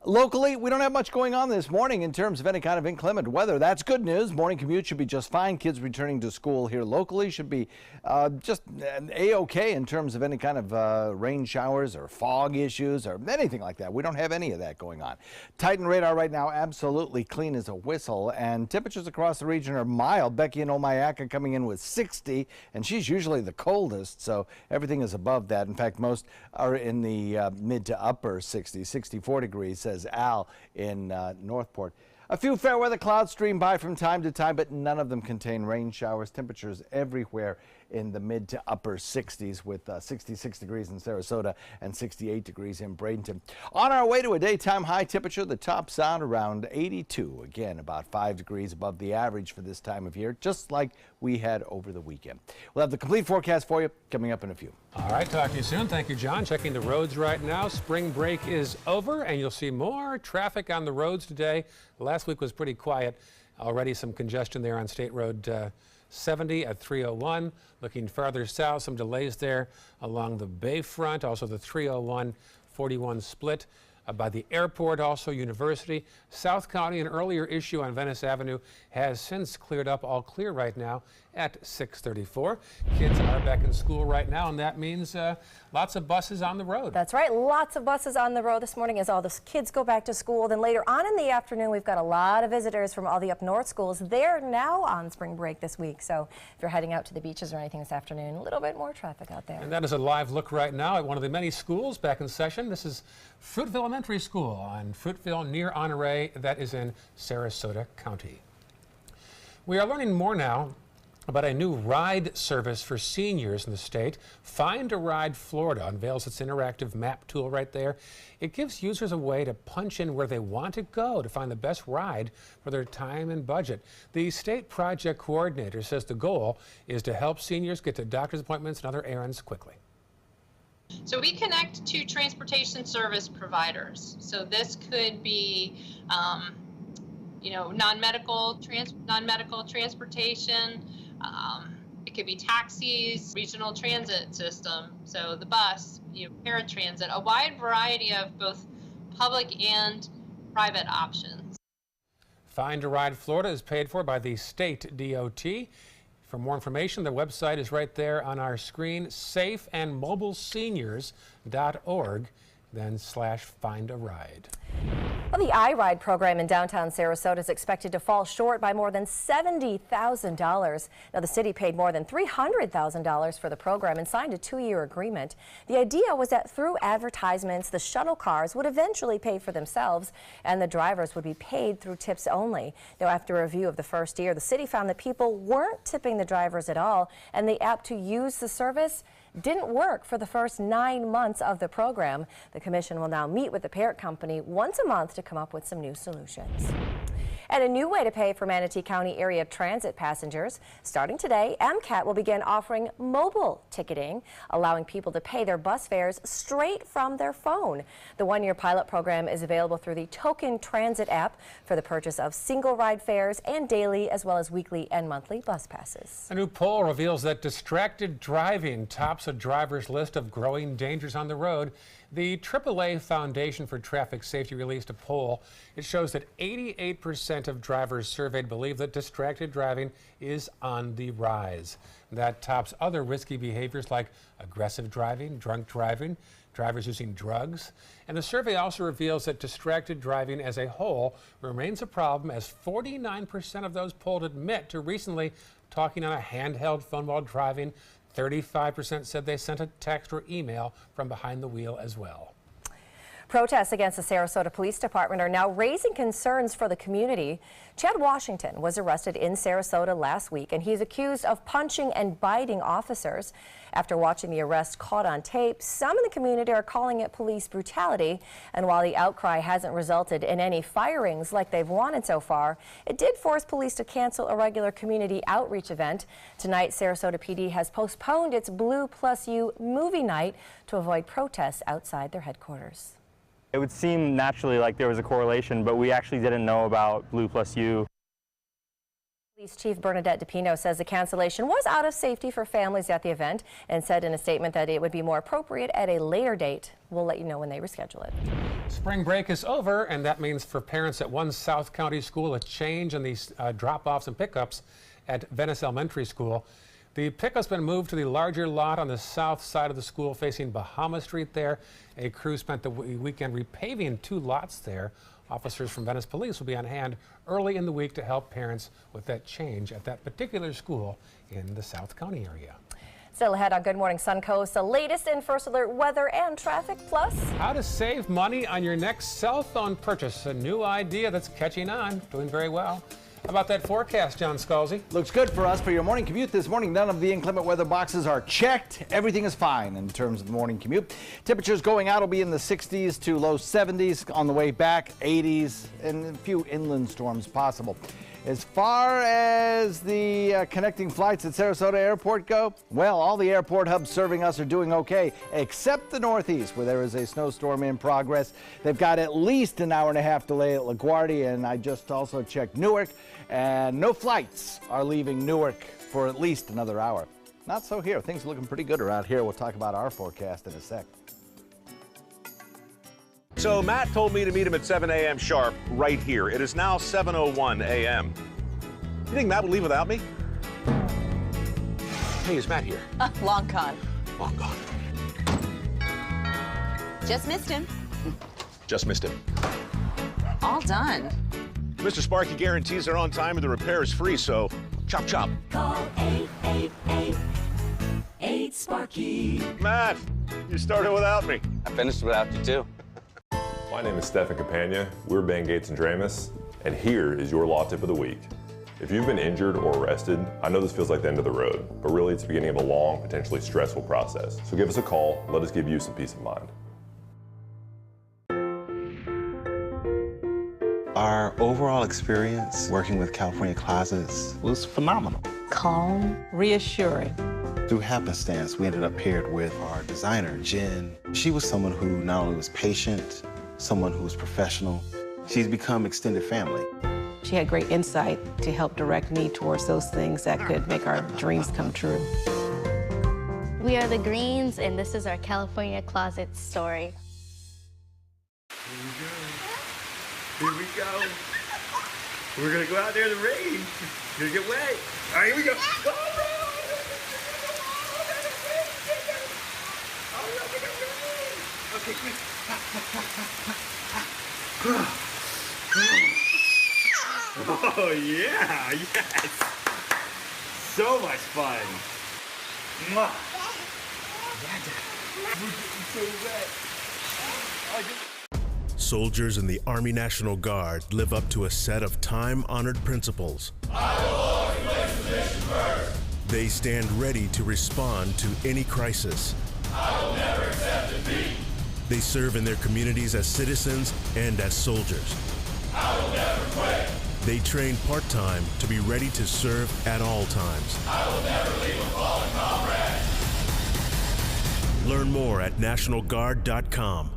Locally, we don't have much going on this morning in terms of any kind of inclement weather. That's good news. Morning commute should be just fine. Kids returning to school here locally should be just A-OK in terms of any kind of rain showers or fog issues or anything like that. We don't have any of that going on. Titan radar right now, absolutely clean as a whistle, and temperatures across the region are mild. Becky in Omayaka coming in with 60, and she's usually the coldest, so everything is above that. In fact, most are in the mid to upper 60s, 64 degrees, says Al in Northport. A few fair weather clouds stream by from time to time, but none of them contain rain showers. Temperatures everywhere in the mid to upper 60s with 66 degrees in Sarasota and 68 degrees in Bradenton. On our way to a daytime high temperature, the tops out around 82. Again, about 5 degrees above the average for this time of year, just like we had over the weekend. We'll have the complete forecast for you coming up in a few. All right, talk to you soon. Thank you, John. Checking the roads right now. Spring break is over, and you'll see more traffic on the roads today. Last week was pretty quiet. Already some congestion there on State Road 70 at 301. Looking farther south, some delays there along the Bayfront, also the 301-41 split. by the airport, also University. South County, an earlier issue on Venice Avenue, has since cleared up, all clear right now at 6:34. Kids are back in school right now, and that means lots of buses on the road. That's right, lots of buses on the road this morning as all the kids go back to school. Then later on in the afternoon, we've got a lot of visitors from all the up north schools. They're now on spring break this week, so if you're heading out to the beaches or anything this afternoon, a little bit more traffic out there. And that is a live look right now at one of the many schools back in session. This is Fruitville Elementary School on Fruitville near Honore, that is in Sarasota County. We are learning more now about a new ride service for seniors in the state. Find a Ride Florida unveils its interactive map tool right there. It gives users a way to punch in where they want to go to find the best ride for their time and budget. The state project coordinator says the goal is to help seniors get to doctor's appointments and other errands quickly. So we connect to transportation service providers. So this could be non-medical transportation. It could be taxis, regional transit system, so the bus, paratransit, a wide variety of both public and private options. Find a Ride Florida is paid for by the state DOT. For more information, the website is right there on our screen, safeandmobileseniors.org, then /find a ride. Well, the iRide program in downtown Sarasota is expected to fall short by more than $70,000. Now, the city paid more than $300,000 for the program and signed a 2-year agreement. The idea was that through advertisements, the shuttle cars would eventually pay for themselves and the drivers would be paid through tips only. Now, after a review of the first year, the city found that people weren't tipping the drivers at all, and the app to use the service didn't work for the first 9 months of the program. The commission will now meet with the parent company once a month to come up with some new solutions. And a new way to pay for Manatee County area transit passengers. Starting today, MCAT will begin offering mobile ticketing, allowing people to pay their bus fares straight from their phone. The 1-year pilot program is available through the Token Transit app for the purchase of single ride fares and daily as well as weekly and monthly bus passes. A new poll reveals that distracted driving tops a driver's list of growing dangers on the road. The AAA Foundation for Traffic Safety released a poll. It shows that 88% of drivers surveyed believe that distracted driving is on the rise. That tops other risky behaviors like aggressive driving, drunk driving, drivers using drugs. And the survey also reveals that distracted driving as a whole remains a problem, as 49% of those polled admit to recently talking on a handheld phone while driving. 35% said they sent a text or email from behind the wheel as well. Protests against the Sarasota Police Department are now raising concerns for the community. Chad Washington was arrested in Sarasota last week, and he's accused of punching and biting officers. After watching the arrest caught on tape, some in the community are calling it police brutality. And while the outcry hasn't resulted in any firings like they've wanted so far, it did force police to cancel a regular community outreach event. Tonight, Sarasota PD has postponed its Blue Plus You movie night to avoid protests outside their headquarters. It would seem naturally like there was a correlation, but we actually didn't know about Blue Plus U. Police Chief Bernadette DePino says the cancellation was out of safety for families at the event and said in a statement that it would be more appropriate at a later date. We'll let you know when they reschedule it. Spring break is over, and that means for parents at one South County school a change in these drop-offs and pickups at Venice Elementary School. The pickup's been moved to the larger lot on the south side of the school facing Bahama Street there. A crew spent the weekend repaving 2 lots there. Officers from Venice Police will be on hand early in the week to help parents with that change at that particular school in the South County area. Still ahead on Good Morning Suncoast, the latest in First Alert weather and traffic, plus how to save money on your next cell phone purchase. A new idea that's catching on, doing very well. How about that forecast, John Scalzi? Looks good for us for your morning commute this morning. None of the inclement weather boxes are checked. Everything is fine in terms of the morning commute. Temperatures going out will be in the 60s to low 70s. On the way back, 80s, and a few inland storms possible. As far as the connecting flights at Sarasota Airport go, well, all the airport hubs serving us are doing okay, except the Northeast, where there is a snowstorm in progress. They've got at least an hour-and-a-half delay at LaGuardia, and I just also checked Newark, and no flights are leaving Newark for at least another hour. Not so here. Things are looking pretty good around here. We'll talk about our forecast in a sec. So Matt told me to meet him at 7 a.m. sharp right here. It is now 7:01 a.m. You think Matt would leave without me? Hey, is Matt here? Long con. Long gone. Just missed him. Just missed him. All done. Mr. Sparky guarantees they're on time and the repair is free, so chop chop. Call 888-8-SPARKY. Matt, you started without me. I finished without you, too. My name is Stefan Campagna. We're Ben Gates and Dramus, and here is your law tip of the week. If you've been injured or arrested, I know this feels like the end of the road, but really it's the beginning of a long, potentially stressful process. So give us a call. Let us give you some peace of mind. Our overall experience working with California Closets was phenomenal. Calm, reassuring. Through happenstance, we ended up paired with our designer, Jen. She was someone who not only was patient, someone who was professional. She's become extended family. She had great insight to help direct me towards those things that could make our dreams come true. We are the Greens, and this is our California Closet story. Here we go. We're gonna go out there in the rain. You're gonna get wet. All right, here we go. Okay, quick. Oh yeah, yes. So much fun. Mwah. We're getting so wet. Soldiers in the Army National Guard live up to a set of time-honored principles. I will always place the mission first. They stand ready to respond to any crisis. I will never accept defeat. They serve in their communities as citizens and as soldiers. I will never quit. They train part-time to be ready to serve at all times. I will never leave a fallen comrade. Learn more at nationalguard.com.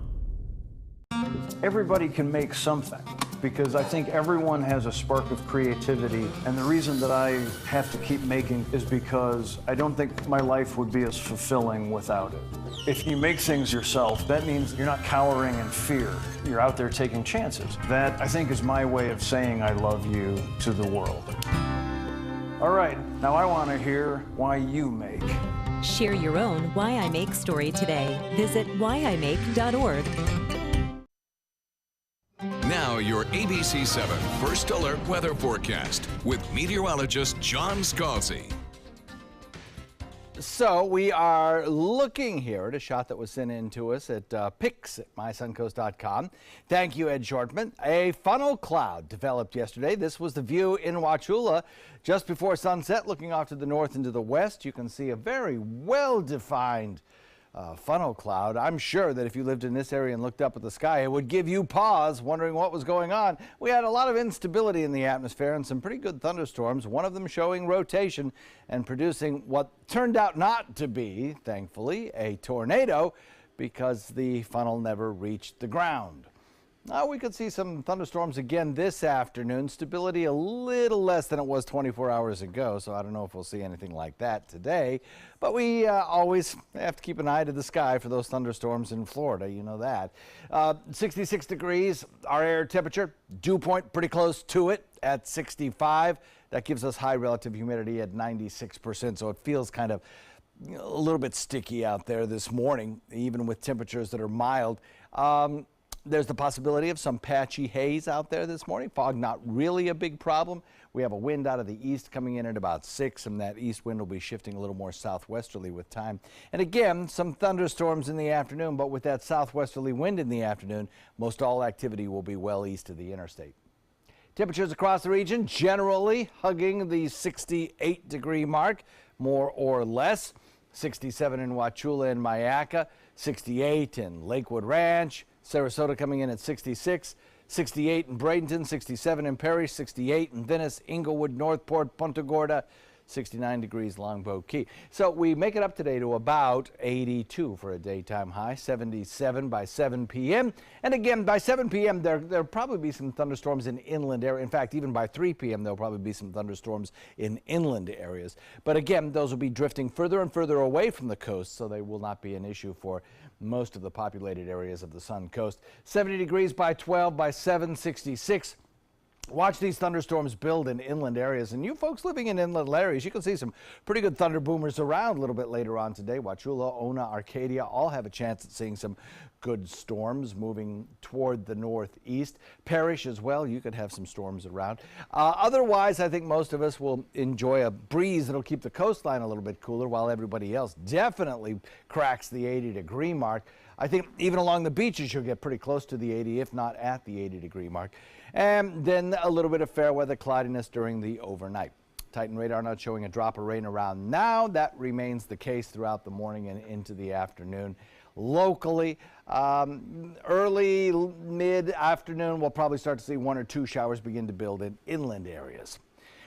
Everybody can make something, because I think everyone has a spark of creativity, and the reason that I have to keep making is because I don't think my life would be as fulfilling without it. If you make things yourself, that means you're not cowering in fear. You're out there taking chances. That, I think, is my way of saying I love you to the world. All right, now I want to hear why you make. Share your own Why I Make story today. Visit whyimake.org. Now your ABC 7 First Alert weather forecast with meteorologist John Scalzi. So we are looking here at a shot that was sent in to us at pics@mysuncoast.com. Thank you, Ed Shortman. A funnel cloud developed yesterday. This was the view in Wauchula just before sunset, looking off to the north and to the west. You can see a very well-defined funnel cloud. I'm sure that if you lived in this area and looked up at the sky, it would give you pause, wondering what was going on. We had a lot of instability in the atmosphere and some pretty good thunderstorms, one of them showing rotation and producing what turned out not to be, thankfully, a tornado, because the funnel never reached the ground. Now we could see some thunderstorms again this afternoon. Stability a little less than it was 24 hours ago, so I don't know if we'll see anything like that today. But we always have to keep an eye to the sky for those thunderstorms in Florida, you know that. 66 degrees, our air temperature, dew point pretty close to it at 65. That gives us high relative humidity at 96%, so it feels kind of a little bit sticky out there this morning, even with temperatures that are mild. There's the possibility of some patchy haze out there this morning. Fog not really a big problem. We have a wind out of the east coming in at about 6, and that east wind will be shifting a little more southwesterly with time. And again, some thunderstorms in the afternoon, but with that southwesterly wind in the afternoon, most all activity will be well east of the interstate. Temperatures across the region generally hugging the 68-degree mark, more or less. 67 in Wauchula and Myakka, 68 in Lakewood Ranch, Sarasota coming in at 66, 68 in Bradenton, 67 in Parrish, 68 in Venice, Inglewood, Northport, Punta Gorda, 69 degrees Longboat Key. So we make it up today to about 82 for a daytime high, 77 by 7 p.m. And again, by 7 p.m., there'll probably be some thunderstorms in inland area. In fact, even by 3 p.m., there'll probably be some thunderstorms in inland areas. But again, those will be drifting further and further away from the coast, so they will not be an issue for most of the populated areas of the Sun Coast. 70 degrees by 12, by 7, 66. Watch these thunderstorms build in inland areas, and you folks living in inland areas, you can see some pretty good thunder boomers around a little bit later on today. Wauchula, Ona, Arcadia all have a chance at seeing some good storms moving toward the northeast. Parrish as well, you could have some storms around. Otherwise, I think most of us will enjoy a breeze that'll keep the coastline a little bit cooler, while everybody else definitely cracks the 80-degree mark. I think even along the beaches you'll get pretty close to the 80, if not at the 80-degree mark. And then a little bit of fair weather cloudiness during the overnight. Titan radar not showing a drop of rain around now. That remains the case throughout the morning and into the afternoon. Locally, early, mid-afternoon, we'll probably start to see 1 or 2 showers begin to build in inland areas.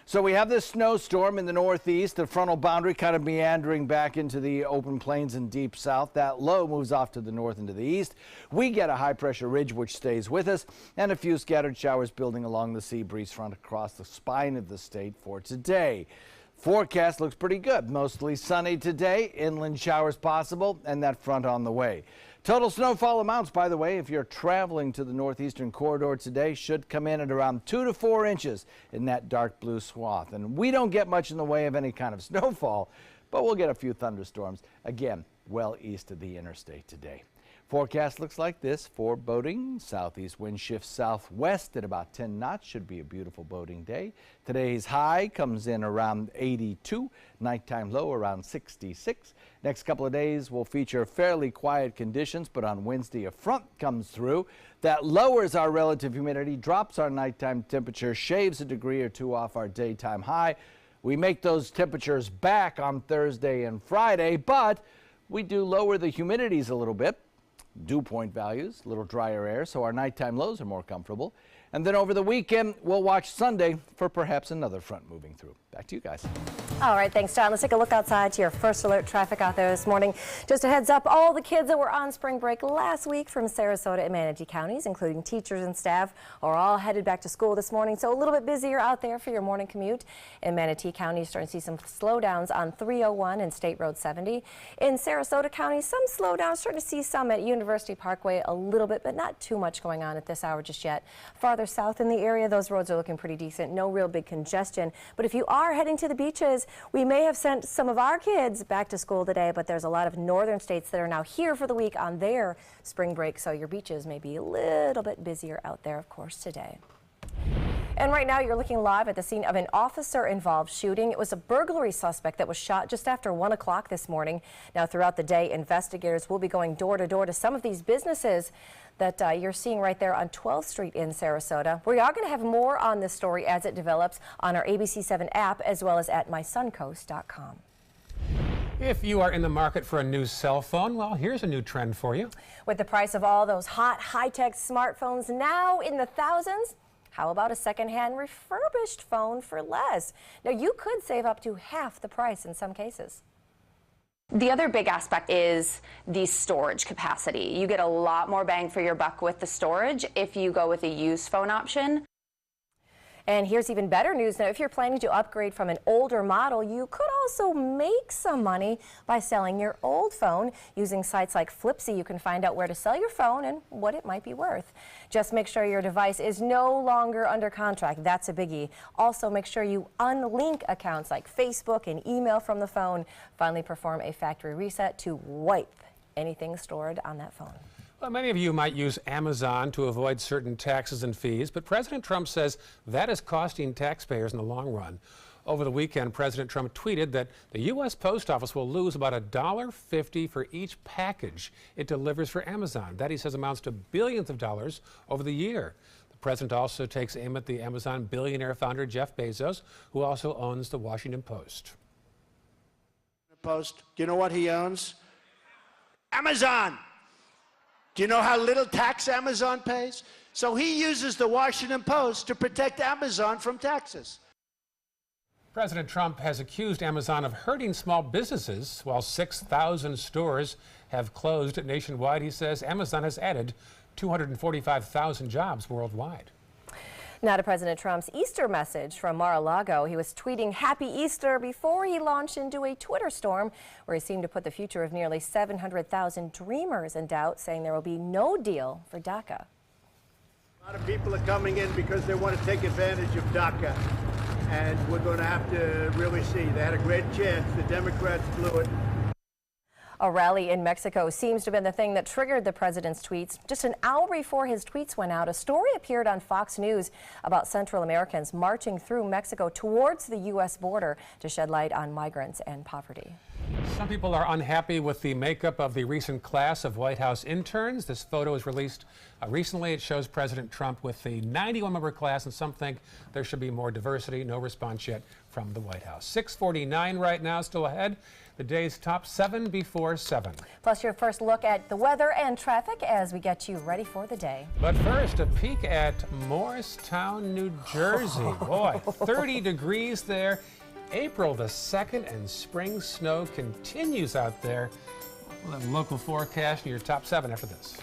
So we have this snowstorm in the northeast, the frontal boundary kind of meandering back into the open plains and deep south. That low moves off to the north and to the east. We get a high-pressure ridge which stays with us, and a few scattered showers building along the sea breeze front across the spine of the state for today. Forecast looks pretty good. Mostly sunny today, inland showers possible, and that front on the way. Total snowfall amounts, by the way, if you're traveling to the northeastern corridor today, should come in at around 2 to 4 inches in that dark blue swath. And we don't get much in the way of any kind of snowfall, but we'll get a few thunderstorms, again, well east of the interstate today. Forecast looks like this for boating. Southeast wind shifts southwest at about 10 knots. Should be a beautiful boating day. Today's high comes in around 82. Nighttime low around 66. Next couple of days will feature fairly quiet conditions, but on Wednesday a front comes through. That lowers our relative humidity, drops our nighttime temperature, shaves a degree or 2 off our daytime high. We make those temperatures back on Thursday and Friday, but we do lower the humidities a little bit. Dew point values, a little drier air, so our nighttime lows are more comfortable. And then over the weekend, we'll watch Sunday for perhaps another front moving through. Back to you guys. All right, thanks, John. Let's take a look outside to your first alert traffic out there this morning. Just a heads up, all the kids that were on spring break last week from Sarasota and Manatee counties, including teachers and staff, are all headed back to school this morning. So a little bit busier out there for your morning commute. In Manatee County, you're starting to see some slowdowns on 301 and State Road 70. In Sarasota County, some slowdowns, starting to see some at University Parkway a little bit, but not too much going on at this hour just yet. Farther south in the area, those roads are looking pretty decent. No real big congestion. But if you are heading to the beaches, we may have sent some of our kids back to school today, but there's a lot of northern states that are now here for the week on their spring break, so your beaches may be a little bit busier out there, of course, today. And right now you're looking live at the scene of an officer-involved shooting. It was a burglary suspect that was shot just after 1 o'clock this morning. Now throughout the day, investigators will be going door to door to some of these businesses that you're seeing right there on 12th Street in Sarasota. We are going to have more on this story as it develops on our ABC7 app as well as at mysuncoast.com. If you are in the market for a new cell phone, well, here's a new trend for you. With the price of all those hot, high-tech smartphones now in the thousands, how about a second-hand refurbished phone for less? Now, you could save up to half the price in some cases. The other big aspect is the storage capacity. You get a lot more bang for your buck with the storage if you go with a used phone option. And here's even better news. Now, if you're planning to upgrade from an older model, you could also make some money by selling your old phone. Using sites like Flipsy, you can find out where to sell your phone and what it might be worth. Just make sure your device is no longer under contract. That's a biggie. Also, make sure you unlink accounts like Facebook and email from the phone. Finally, perform a factory reset to wipe anything stored on that phone. Well, many of you might use Amazon to avoid certain taxes and fees, but President Trump says that is costing taxpayers in the long run. Over the weekend, President Trump tweeted that the U.S. Post Office will lose about $1.50 for each package it delivers for Amazon. That, he says, amounts to billions of dollars over the year. The president also takes aim at the Amazon billionaire founder Jeff Bezos, who also owns the Washington Post. Do you know what he owns? Amazon! Do you know how little tax Amazon pays? So he uses the Washington Post to protect Amazon from taxes. President Trump has accused Amazon of hurting small businesses. While 6,000 stores have closed nationwide, he says Amazon has added 245,000 jobs worldwide. Now to President Trump's Easter message from Mar-a-Lago. He was tweeting Happy Easter before he launched into a Twitter storm where he seemed to put the future of nearly 700,000 dreamers in doubt, saying there will be no deal for DACA. A lot of people are coming in because they want to take advantage of DACA, and we're going to have to really see. They had a great chance. The Democrats blew it. A rally in Mexico seems to have been the thing that triggered the president's tweets. Just an hour before his tweets went out, a story appeared on Fox News about Central Americans marching through Mexico towards the U.S. border to shed light on migrants and poverty. Some people are unhappy with the makeup of the recent class of White House interns. This photo was released recently. It shows President Trump with the 91-member class, and some think there should be more diversity. No response yet from the White House. 6:49 right now, still ahead. The day's top 7 before 7. Plus your first look at the weather and traffic as we get you ready for the day. But first, a peek at Morristown, New Jersey. Boy, 30 degrees there. April the 2nd, and spring snow continues out there. We'll have a local forecast and your top 7 after this.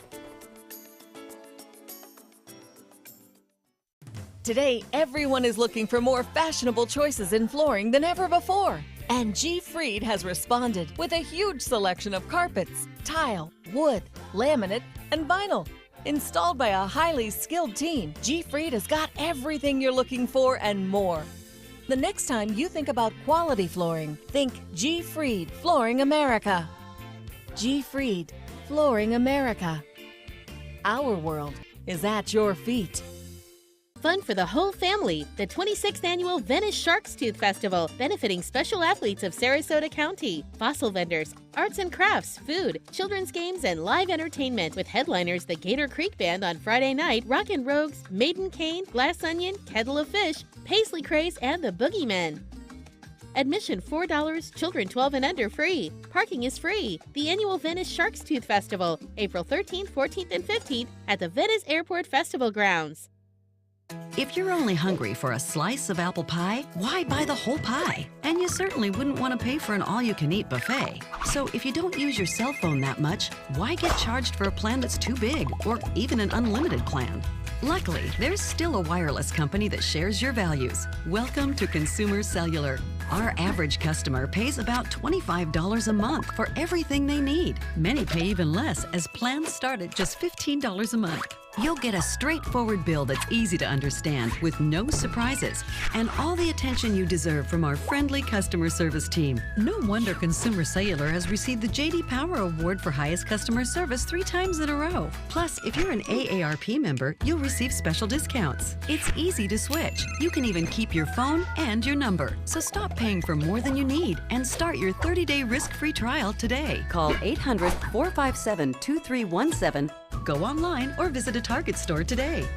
Today, everyone is looking for more fashionable choices in flooring than ever before. And G. Fried has responded with a huge selection of carpets, tile, wood, laminate, and vinyl. Installed by a highly skilled team, G. Fried has got everything you're looking for and more. The next time you think about quality flooring, think G. Fried Flooring America. G. Fried Flooring America. Our world is at your feet. Fun for the whole family, the 26th Annual Venice Shark's Tooth Festival, benefiting special athletes of Sarasota County, fossil vendors, arts and crafts, food, children's games, and live entertainment with headliners the Gator Creek Band on Friday night, Rockin' Rogues, Maiden Cane, Glass Onion, Kettle of Fish, Paisley Craze, and the Boogeymen. Admission $4, children 12 and under free. Parking is free. The annual Venice Shark's Tooth Festival, April 13th, 14th, and 15th at the Venice Airport Festival Grounds. If you're only hungry for a slice of apple pie, why buy the whole pie? And you certainly wouldn't want to pay for an all-you-can-eat buffet. So if you don't use your cell phone that much, why get charged for a plan that's too big, or even an unlimited plan? Luckily, there's still a wireless company that shares your values. Welcome to Consumer Cellular. Our average customer pays about $25 a month for everything they need. Many pay even less, as plans start at just $15 a month. You'll get a straightforward bill that's easy to understand with no surprises and all the attention you deserve from our friendly customer service team. No wonder Consumer Cellular has received the J.D. Power Award for highest customer service 3 times in a row. Plus, if you're an AARP member, you'll receive special discounts. It's easy to switch. You can even keep your phone and your number. So stop paying for more than you need and start your 30-day risk-free trial today. Call 800-457-2317. Go online or visit a Target store today.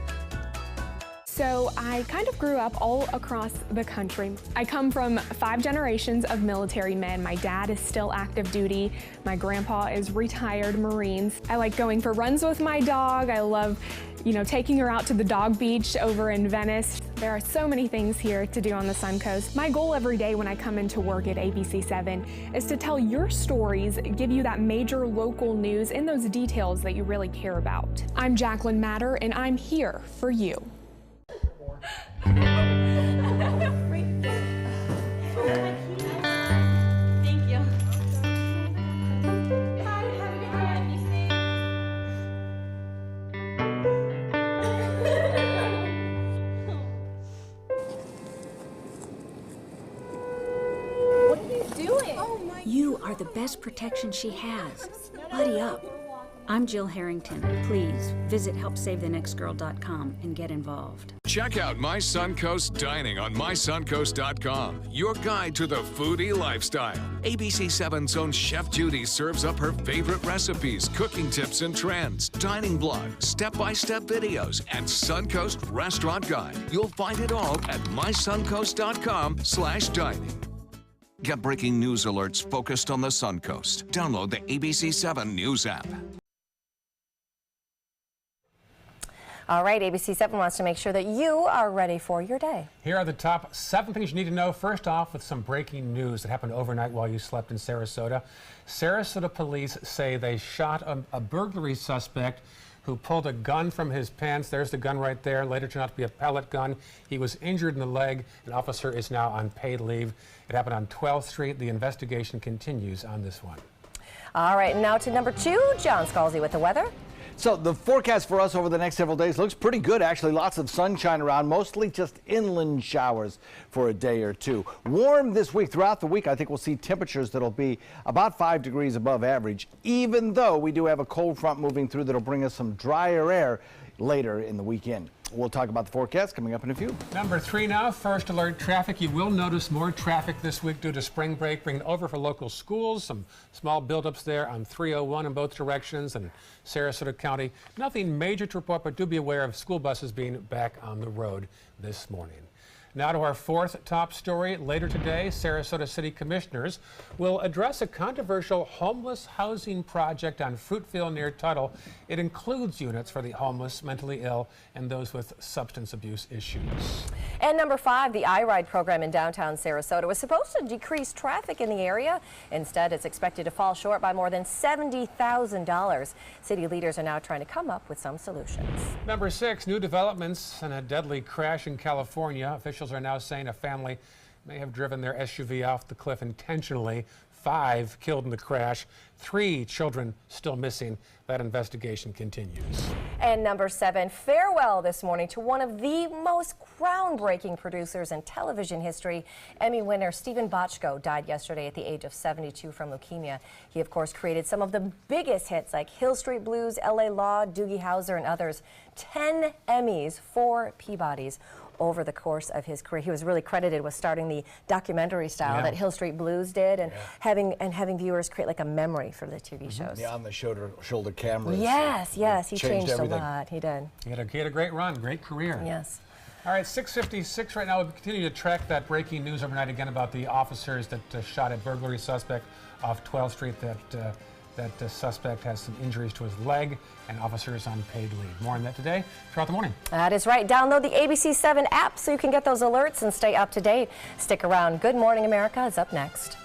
So I kind of grew up all across the country. I come from 5 generations of military men. My dad is still active duty. My grandpa is retired Marines. I like going for runs with my dog. I love, taking her out to the dog beach over in Venice. There are so many things here to do on the Suncoast. My goal every day when I come into work at ABC7 is to tell your stories, give you that major local news and those details that you really care about. I'm Jacqueline Matter, and I'm here for you. Thank you. What are you doing? You are the best protection she has. Buddy up. I'm Jill Harrington. Please visit HelpSaveTheNextGirl.com and get involved. Check out My Suncoast Dining on MySuncoast.com, your guide to the foodie lifestyle. ABC7's own Chef Judy serves up her favorite recipes, cooking tips and trends, dining blog, step-by-step videos, and Suncoast Restaurant Guide. You'll find it all at MySuncoast.com/dining. Get breaking news alerts focused on the Suncoast. Download the ABC7 News app. All right, ABC7 wants to make sure that you are ready for your day. Here are the top 7 things you need to know. First off, with some breaking news that happened overnight while you slept in Sarasota. Sarasota police say they shot a burglary suspect who pulled a gun from his pants. There's the gun right there. Later turned out to be a pellet gun. He was injured in the leg. An officer is now on paid leave. It happened on 12th Street. The investigation continues on this one. All right, now to number 2, John Scalzi with the weather. So the forecast for us over the next several days looks pretty good, actually. Lots of sunshine around, mostly just inland showers for a day or two. Warm this week. Throughout the week, I think we'll see temperatures that'll be about 5 degrees above average, even though we do have a cold front moving through that'll bring us some drier air later in the weekend. We'll talk about the forecast coming up in a few. Number 3 now, first alert traffic. You will notice more traffic this week due to spring break, bringing over for local schools. Some small buildups there on 301 in both directions and Sarasota County. Nothing major to report, but do be aware of school buses being back on the road this morning. Now to our 4th top story. Later today, Sarasota City Commissioners will address a controversial homeless housing project on Fruitville near Tuttle. It includes units for the homeless, mentally ill, and those with substance abuse issues. And number 5, the iRide program in downtown Sarasota was supposed to decrease traffic in the area. Instead, it's expected to fall short by more than $70,000. City leaders are now trying to come up with some solutions. Number 6, new developments in a deadly crash in California. Officials are now saying a family may have driven their SUV off the cliff intentionally. 5 killed in the crash, 3 children still missing. That investigation continues. And number 7, farewell this morning to one of the most groundbreaking producers in television history. Emmy winner Stephen Bochco died yesterday at the age of 72 from leukemia. He, of course, created some of the biggest hits like Hill Street Blues, LA Law, Doogie Howser, and others. 10 Emmys, 4 Peabodys over the course of his career. He was really credited with starting the documentary style that Hill Street Blues did, and having viewers create like a memory for the TV shows. Yeah, on the shoulder cameras. Yes, he changed everything. a lot. He did. He had a great run, great career. Yes. All right, 6:56 right now. We'll continue to track that breaking news overnight again about the officers that shot at burglary suspect off 12th Street. That suspect has some injuries to his leg, and officers on paid leave. More on that today throughout the morning. That is right. Download the ABC 7 app so you can get those alerts and stay up to date. Stick around. Good Morning America is up next.